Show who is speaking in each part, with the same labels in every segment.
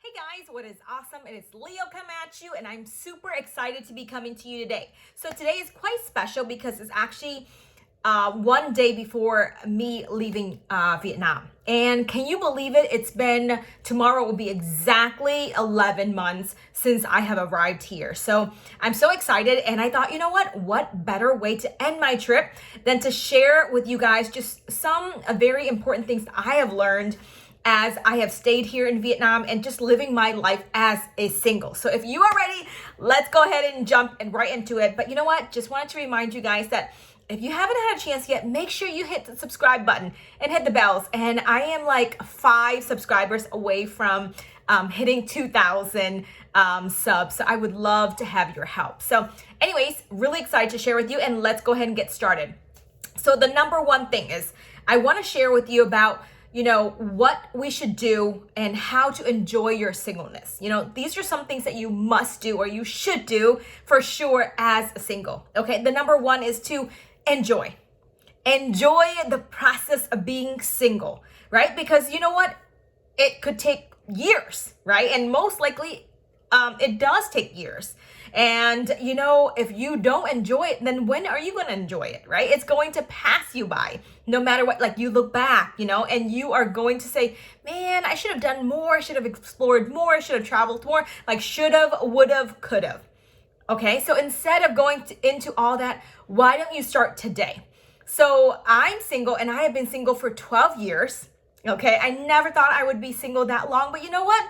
Speaker 1: Hey guys, what is awesome? It is Leo coming at you, and I'm super excited to be coming to you today. So today is quite special because it's actually one day before me leaving Vietnam. And can you believe it? Tomorrow will be exactly 11 months since I have arrived here. So I'm so excited, and I thought, you know what better way to end my trip than to share with you guys just some very important things that I have learned as I have stayed here in Vietnam and just living my life as a single. So if you are ready, let's go ahead and jump and right into it. But you know what? Just wanted to remind you guys that if you haven't had a chance yet, make sure you hit the subscribe button and hit the bells. And I am like 5 subscribers away from hitting 2,000 subs. So I would love to have your help. So anyways, really excited to share with you, and let's go ahead and get started. So the number one thing is I want to share with you about what we should do and how to enjoy your singleness. These are some things that you must do or you should do for sure as a single. Okay, the number one is to enjoy the process of being single, right? Because you know what? It could take years, right? And most likely it does take years. And if you don't enjoy it, then when are you going to enjoy it, right? It's going to pass you by no matter what. Like, you look back, and you are going to say, man, I should have done more. I should have explored more. I should have traveled more. Like, should have, would have, could have. Okay, so instead of going into all that, why don't you start today? So I'm single, and I have been single for 12 years. Okay, I never thought I would be single that long, but you know what?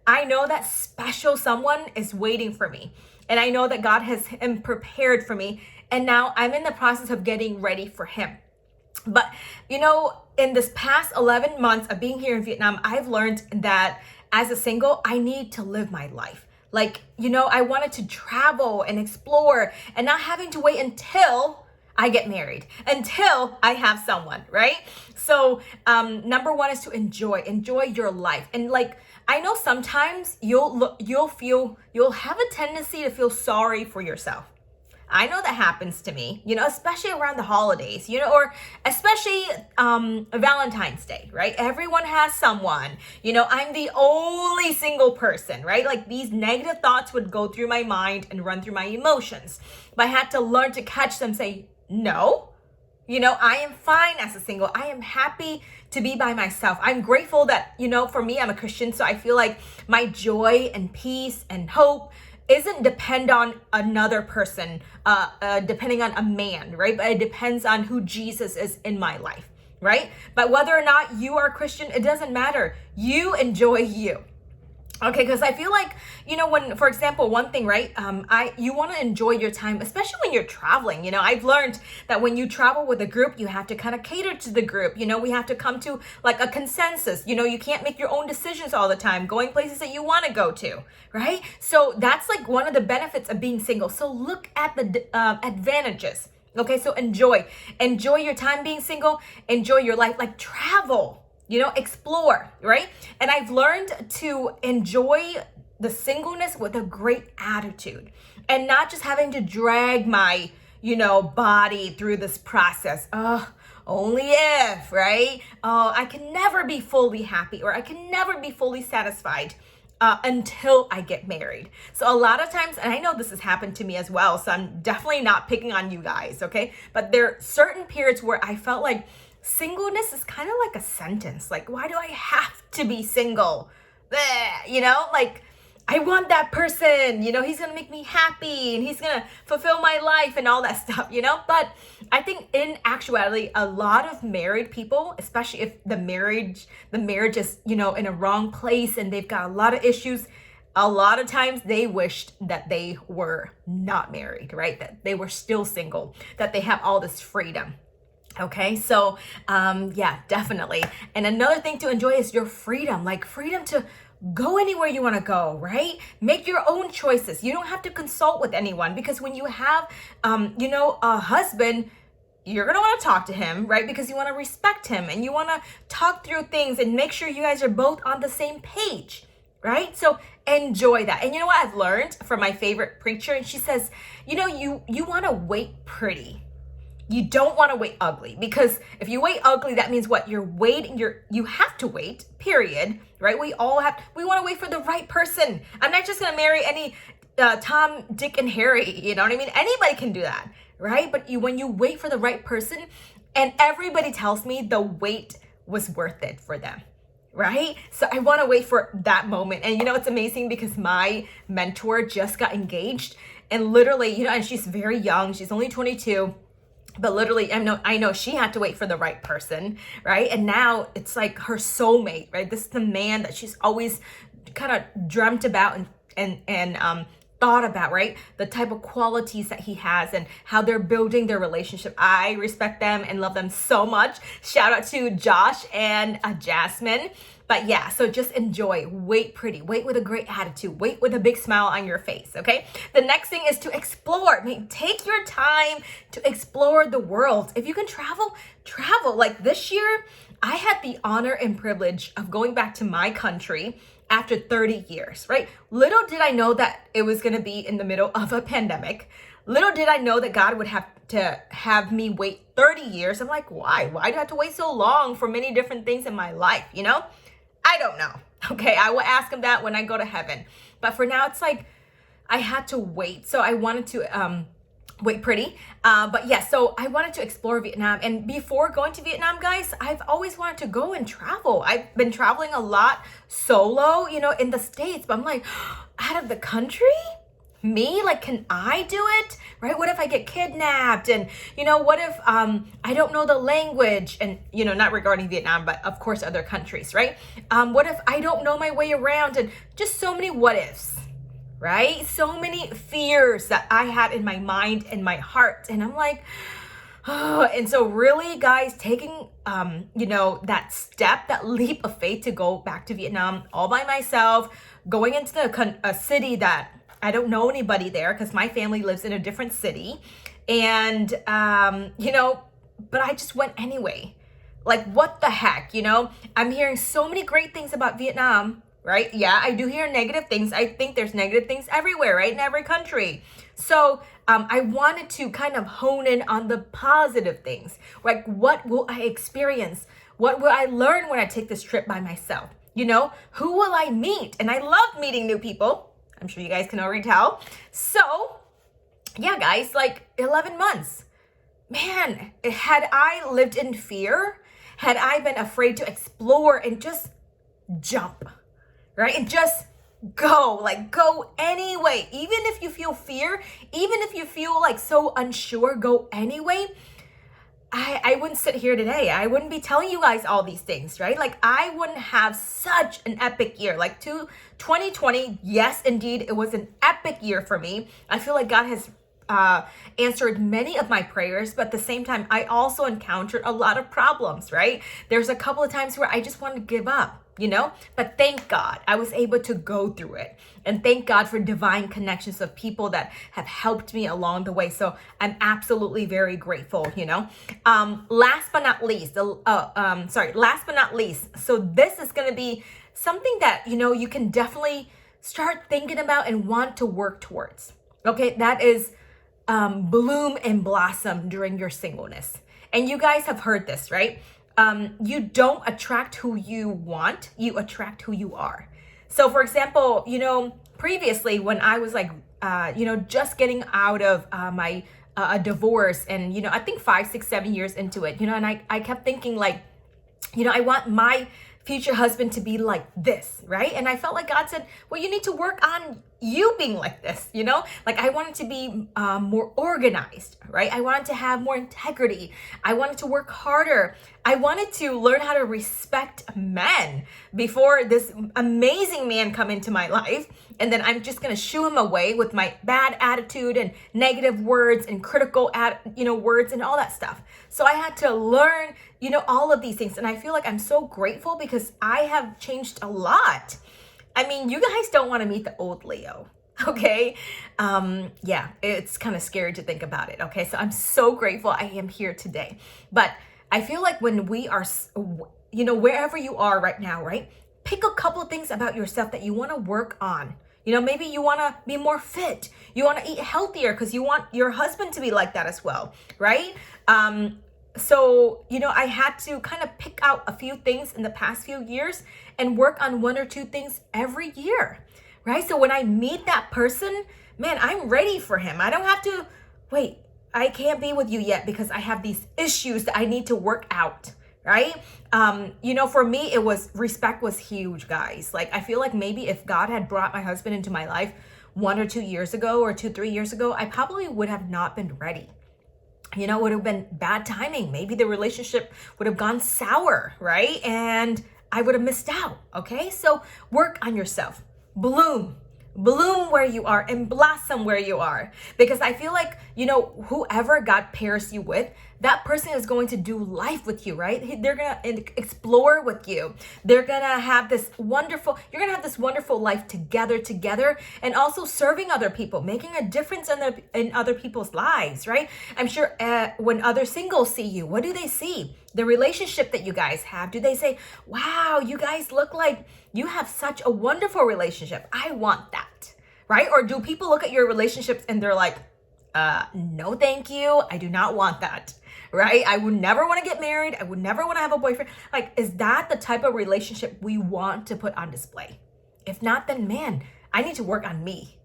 Speaker 1: I know that special someone is waiting for me. And I know that God has him prepared for me. And now I'm in the process of getting ready for him. But, in this past 11 months of being here in Vietnam, I've learned that as a single, I need to live my life. Like, I wanted to travel and explore and not having to wait until I get married, until I have someone, right? So number one is to enjoy your life. And like, I know sometimes you'll have a tendency to feel sorry for yourself. I know that happens to me, especially around the holidays, or especially Valentine's Day, right? Everyone has someone, I'm the only single person, right? Like, these negative thoughts would go through my mind and run through my emotions. But I had to learn to catch them, say, no, I am fine as a single. I am happy to be by myself. I'm grateful that, for me, I'm a Christian. So I feel like my joy and peace and hope isn't depend on another person, depending on a man, right? But it depends on who Jesus is in my life, right? But whether or not you are a Christian, it doesn't matter. You enjoy you. Okay, because I feel like, when, for example, one thing, right? You want to enjoy your time, especially when you're traveling. I've learned that when you travel with a group, you have to kind of cater to the group. We have to come to like a consensus. You can't make your own decisions all the time, going places that you want to go to, right? So that's like one of the benefits of being single. So look at the advantages. Okay, so enjoy your time being single, enjoy your life, like travel. Explore, right? And I've learned to enjoy the singleness with a great attitude and not just having to drag my, body through this process. Only if, right? I can never be fully happy, or I can never be fully satisfied until I get married. So a lot of times, and I know this has happened to me as well, so I'm definitely not picking on you guys, okay? But there are certain periods where I felt like singleness is kind of like a sentence. Like, why do I have to be single? Bleh, like, I want that person, he's going to make me happy and he's going to fulfill my life and all that stuff, But I think in actuality, a lot of married people, especially if the marriage is, in a wrong place and they've got a lot of issues, a lot of times they wished that they were not married, right? That they were still single, that they have all this freedom. Okay, so yeah, definitely. And another thing to enjoy is your freedom, like freedom to go anywhere you want to go, right? Make your own choices. You don't have to consult with anyone, because when you have, a husband, you're going to want to talk to him, right? Because you want to respect him and you want to talk through things and make sure you guys are both on the same page, right? So enjoy that. And you know what I've learned from my favorite preacher? And she says, you want to wait pretty. You don't want to wait ugly, because if you wait ugly, that means what? You have to wait, period, right? We want to wait for the right person. I'm not just going to marry any Tom, Dick, and Harry, you know what I mean? Anybody can do that, right? But when you wait for the right person, and everybody tells me the wait was worth it for them, right? So I want to wait for that moment. And it's amazing because my mentor just got engaged, and literally, and she's very young. She's only 22. But literally, I know she had to wait for the right person, right? And now it's like her soulmate, right? This is the man that she's always kind of dreamt about and thought about, right? The type of qualities that he has and how they're building their relationship. I respect them and love them so much. Shout out to Josh and Jasmine. But yeah, so just enjoy, wait pretty, wait with a great attitude, wait with a big smile on your face, okay? The next thing is to explore. Take your time to explore the world. If you can travel, travel. Like this year, I had the honor and privilege of going back to my country after 30 years, right? Little did I know that it was gonna be in the middle of a pandemic. Little did I know that God would have to have me wait 30 years. I'm like, why? Why do I have to wait so long for many different things in my life, I don't know. Okay, I will ask him that when I go to heaven. But for now, it's like I had to wait. So I wanted to wait pretty. But yeah, so I wanted to explore Vietnam. And before going to Vietnam, guys, I've always wanted to go and travel. I've been traveling a lot solo, in the States. But I'm like, out of the country? Me? Like, can I do it? Right? What if I get kidnapped? And, what if I don't know the language? And, not regarding Vietnam, but of course other countries, right? What if I don't know my way around? And just so many what ifs, right? So many fears that I had in my mind and my heart. And I'm like, oh. And so really, guys, taking, that step, that leap of faith to go back to Vietnam all by myself, going into a city that I don't know anybody there because my family lives in a different city. And, but I just went anyway. Like, what the heck, I'm hearing so many great things about Vietnam, right? Yeah, I do hear negative things. I think there's negative things everywhere, right? In every country. So I wanted to kind of hone in on the positive things. Like, what will I experience? What will I learn when I take this trip by myself? Who will I meet? And I love meeting new people. I'm sure you guys can already tell. So, yeah, guys, like 11 months. Man, had I lived in fear, had I been afraid to explore and just jump, right? And just go anyway. Even if you feel fear, even if you feel like so unsure, go anyway. I wouldn't sit here today. I wouldn't be telling you guys all these things, right? Like, I wouldn't have such an epic year. Like 2020, yes, indeed, it was an epic year for me. I feel like God has answered many of my prayers, but at the same time, I also encountered a lot of problems, right? There's a couple of times where I just wanted to give up, but thank God I was able to go through it. And thank God for divine connections of people that have helped me along the way. So I'm absolutely very grateful, Last but not least, so this is going to be something that, you can definitely start thinking about and want to work towards. Okay, that is bloom and blossom during your singleness. And you guys have heard this, right? You don't attract who you want, you attract who you are. So for example, previously when I was like, just getting out of my a divorce and, I think 5, 6, 7 years into it, and I kept thinking like, I want my future husband to be like this, right? And I felt like God said, well, you need to work on you being like this, like I wanted to be more organized, right? I wanted to have more integrity. I wanted to work harder. I wanted to learn how to respect men before this amazing man come into my life. And then I'm just going to shoo him away with my bad attitude and negative words and critical, words and all that stuff. So I had to learn, all of these things. And I feel like I'm so grateful because I have changed a lot. I mean, you guys don't want to meet the old Leo, okay? Yeah, it's kind of scary to think about it, okay? So I'm so grateful I am here today. But I feel like when we are, wherever you are right now, right? Pick a couple of things about yourself that you want to work on, Maybe you want to be more fit. You want to eat healthier because you want your husband to be like that as well, right? So, I had to kind of pick out a few things in the past few years and work on 1 or 2 things every year, right? So when I meet that person, man, I'm ready for him. I don't have to, wait, I can't be with you yet because I have these issues that I need to work out, right? For me, respect was huge, guys. Like, I feel like maybe if God had brought my husband into my life 1 or 2 years ago or 2, 3 years ago, I probably would have not been ready. It would have been bad timing. Maybe the relationship would have gone sour, right? And I would have missed out, okay? So work on yourself. Bloom where you are and blossom where you are. Because I feel like, whoever God pairs you with, that person is going to do life with you, right? They're going to explore with you. You're going to have this wonderful life together, and also serving other people, making a difference in other people's lives, right? I'm sure when other singles see you, what do they see? The relationship that you guys have. Do they say, wow, you guys look like you have such a wonderful relationship. I want that, right? Or do people look at your relationships and they're like, no, thank you. I do not want that, right? I would never want to get married. I would never want to have a boyfriend. Like, is that the type of relationship we want to put on display? If not, then man, I need to work on me,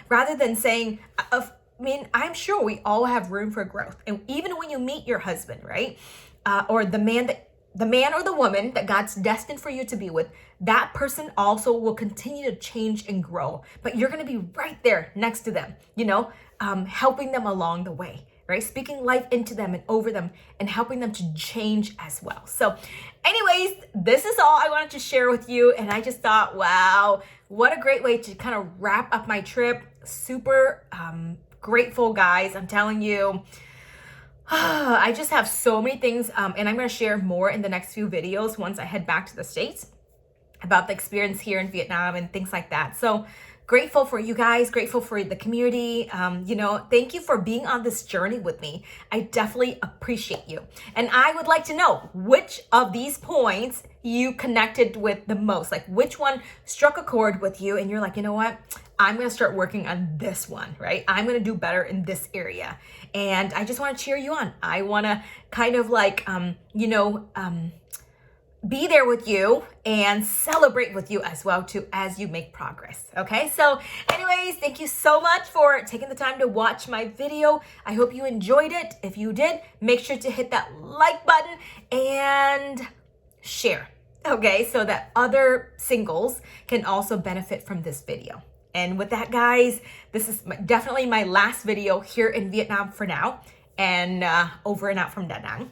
Speaker 1: rather than saying, I'm sure we all have room for growth. And even when you meet your husband, right? Or the man or the woman that God's destined for you to be with, that person also will continue to change and grow. But you're going to be right there next to them, helping them along the way, right? Speaking life into them and over them and helping them to change as well. So anyways, this is all I wanted to share with you. And I just thought, wow, what a great way to kind of wrap up my trip. Super grateful, guys. I'm telling you. I just have so many things, and I'm going to share more in the next few videos once I head back to the States about the experience here in Vietnam and things like that. So grateful for you guys, grateful for the community. Thank you for being on this journey with me. I definitely appreciate you. And I would like to know which of these points you connected with the most, like which one struck a chord with you and you're like, you know what? I'm going to start working on this one, right? I'm going to do better in this area. And I just want to cheer you on. I want to kind of like, be there with you and celebrate with you as well too, as you make progress. Okay. So anyways, thank you so much for taking the time to watch my video. I hope you enjoyed it. If you did, make sure to hit that like button and share. Okay. So that other singles can also benefit from this video. And with that, guys, this is definitely my last video here in Vietnam for now, and over and out from Da Nang.